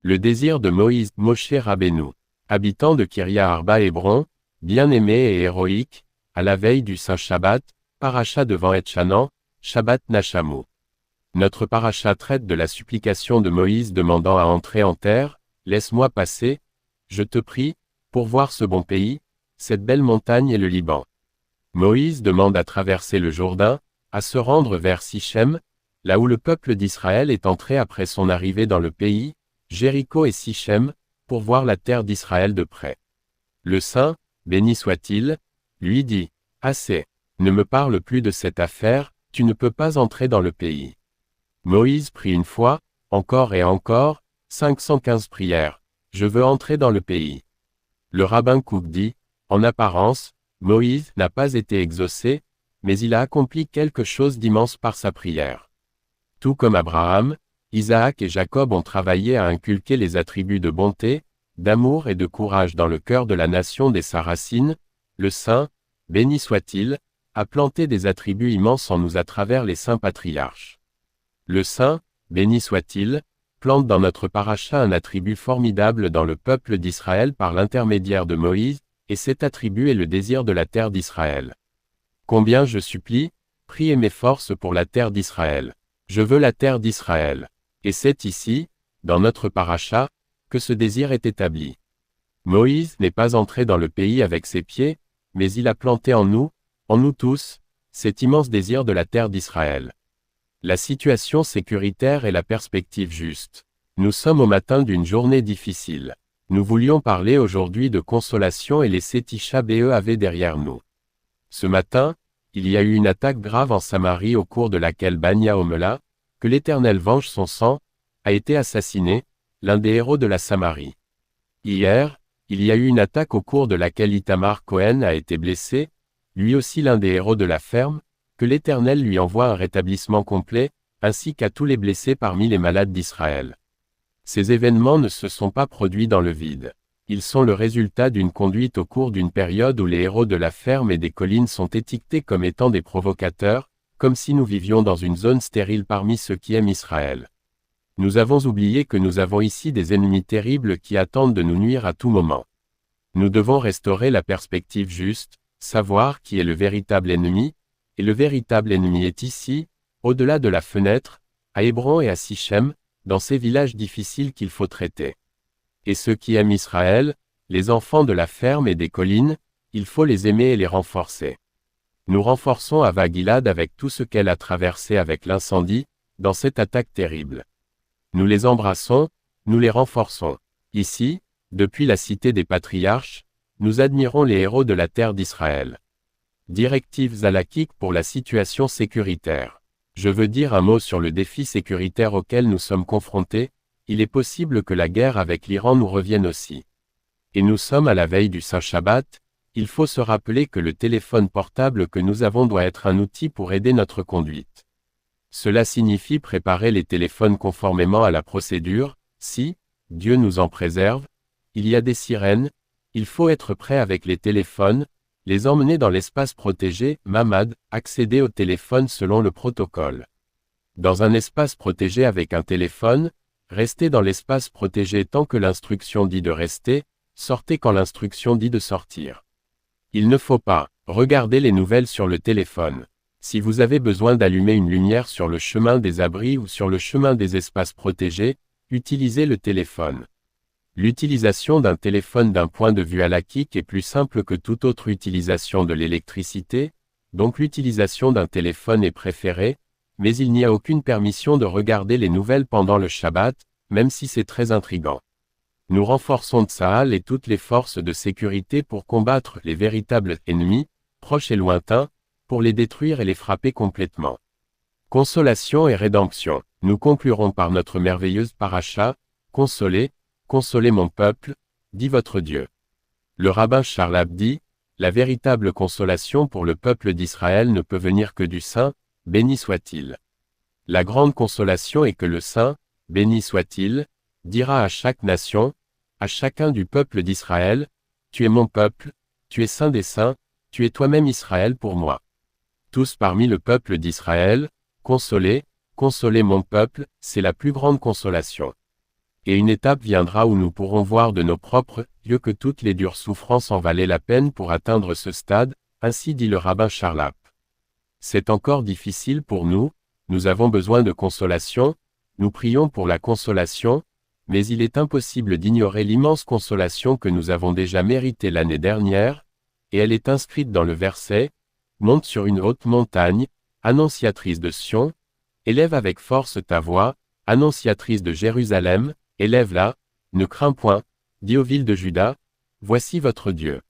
Le désir de Moïse, Moshe Rabbeinu, habitant de Kirya Arba Hébron, bien-aimé et héroïque, à la veille du Saint Shabbat, paracha devant Etchanan, Shabbat Nachamu. Notre paracha traite de la supplication de Moïse demandant à entrer en terre, « Laisse-moi passer, je te prie, pour voir ce bon pays, cette belle montagne et le Liban. » Moïse demande à traverser le Jourdain, à se rendre vers Sichem, là où le peuple d'Israël est entré après son arrivée dans le pays, Jéricho et Sichem, pour voir la terre d'Israël de près. Le Saint, béni soit-il, lui dit, « Assez, ne me parle plus de cette affaire, tu ne peux pas entrer dans le pays. » Moïse prie une fois, encore et encore, 515 prières, « Je veux entrer dans le pays. » Le rabbin Kook dit, en apparence, Moïse n'a pas été exaucé, mais il a accompli quelque chose d'immense par sa prière. Tout comme Abraham, Isaac et Jacob ont travaillé à inculquer les attributs de bonté, d'amour et de courage dans le cœur de la nation des Sarracines, le Saint, béni soit-il, a planté des attributs immenses en nous à travers les saints patriarches. Le Saint, béni soit-il, plante dans notre paracha un attribut formidable dans le peuple d'Israël par l'intermédiaire de Moïse, et cet attribut est le désir de la terre d'Israël. Combien je supplie, priez mes forces pour la terre d'Israël. Je veux la terre d'Israël. Et c'est ici, dans notre paracha, que ce désir est établi. Moïse n'est pas entré dans le pays avec ses pieds, mais il a planté en nous tous, cet immense désir de la terre d'Israël. La situation sécuritaire et la perspective juste. Nous sommes au matin d'une journée difficile. Nous voulions parler aujourd'hui de consolation et laisser Tisha B'Av derrière nous. Ce matin, il y a eu une attaque grave en Samarie au cours de laquelle Bania Omela, que l'Éternel venge son sang, a été assassiné, l'un des héros de la Samarie. Hier, il y a eu une attaque au cours de laquelle Itamar Cohen a été blessé, lui aussi l'un des héros de la ferme, que l'Éternel lui envoie un rétablissement complet, ainsi qu'à tous les blessés parmi les malades d'Israël. Ces événements ne se sont pas produits dans le vide. Ils sont le résultat d'une conduite au cours d'une période où les héros de la ferme et des collines sont étiquetés comme étant des provocateurs, comme si nous vivions dans une zone stérile parmi ceux qui aiment Israël. Nous avons oublié que nous avons ici des ennemis terribles qui attendent de nous nuire à tout moment. Nous devons restaurer la perspective juste, savoir qui est le véritable ennemi, et le véritable ennemi est ici, au-delà de la fenêtre, à Hébron et à Sichem, dans ces villages difficiles qu'il faut traiter. Et ceux qui aiment Israël, les enfants de la ferme et des collines, il faut les aimer et les renforcer. Nous renforçons Ava Gilad avec tout ce qu'elle a traversé avec l'incendie, dans cette attaque terrible. Nous les embrassons, nous les renforçons. Ici, depuis la cité des patriarches, nous admirons les héros de la terre d'Israël. Directive Zalakik pour la situation sécuritaire. Je veux dire un mot sur le défi sécuritaire auquel nous sommes confrontés. Il est possible que la guerre avec l'Iran nous revienne aussi. Et nous sommes à la veille du Saint Shabbat. Il faut se rappeler que le téléphone portable que nous avons doit être un outil pour aider notre conduite. Cela signifie préparer les téléphones conformément à la procédure. Si Dieu nous en préserve, il y a des sirènes, il faut être prêt avec les téléphones, les emmener dans l'espace protégé, Mamad, accéder au téléphone selon le protocole. Dans un espace protégé avec un téléphone, restez dans l'espace protégé tant que l'instruction dit de rester, sortez quand l'instruction dit de sortir. Il ne faut pas regarder les nouvelles sur le téléphone. Si vous avez besoin d'allumer une lumière sur le chemin des abris ou sur le chemin des espaces protégés, utilisez le téléphone. L'utilisation d'un téléphone d'un point de vue halakhique est plus simple que toute autre utilisation de l'électricité, donc l'utilisation d'un téléphone est préférée, mais il n'y a aucune permission de regarder les nouvelles pendant le Shabbat, même si c'est très intriguant. Nous renforçons Tsahal et toutes les forces de sécurité pour combattre les véritables ennemis, proches et lointains, pour les détruire et les frapper complètement. Consolation et rédemption. Nous conclurons par notre merveilleuse paracha, consolez, consolez mon peuple, dit votre Dieu. Le rabbin Charles Abdi, la véritable consolation pour le peuple d'Israël ne peut venir que du Saint, béni soit-il. La grande consolation est que le Saint, béni soit-il, dira à chaque nation, à chacun du peuple d'Israël, tu es mon peuple, tu es saint des saints, tu es toi-même Israël pour moi. Tous parmi le peuple d'Israël, consolez, consolez mon peuple, c'est la plus grande consolation. Et une étape viendra où nous pourrons voir de nos propres yeux que toutes les dures souffrances en valaient la peine pour atteindre ce stade, ainsi dit le rabbin Charlap. C'est encore difficile pour nous, nous avons besoin de consolation, nous prions pour la consolation, mais il est impossible d'ignorer l'immense consolation que nous avons déjà méritée l'année dernière, et elle est inscrite dans le verset, « Monte sur une haute montagne, annonciatrice de Sion, élève avec force ta voix, annonciatrice de Jérusalem, élève-la, ne crains point, dis aux villes de Juda, voici votre Dieu. »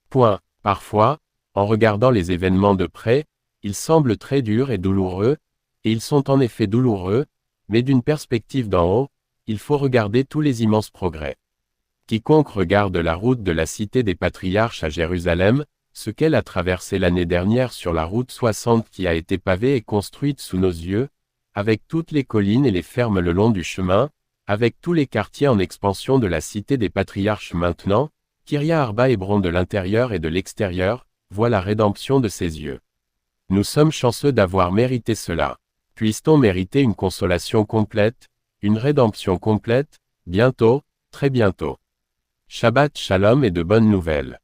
Point. Parfois, en regardant les événements de près, ils semblent très durs et douloureux, et ils sont en effet douloureux, mais d'une perspective d'en haut, il faut regarder tous les immenses progrès. Quiconque regarde la route de la cité des patriarches à Jérusalem, ce qu'elle a traversé l'année dernière sur la route 60 qui a été pavée et construite sous nos yeux, avec toutes les collines et les fermes le long du chemin, avec tous les quartiers en expansion de la cité des patriarches maintenant, Kiryat Arba Hébron de l'intérieur et de l'extérieur, voit la rédemption de ses yeux. Nous sommes chanceux d'avoir mérité cela. Puisse-t-on mériter une consolation complète, une rédemption complète, bientôt, très bientôt. Shabbat Shalom et de bonnes nouvelles.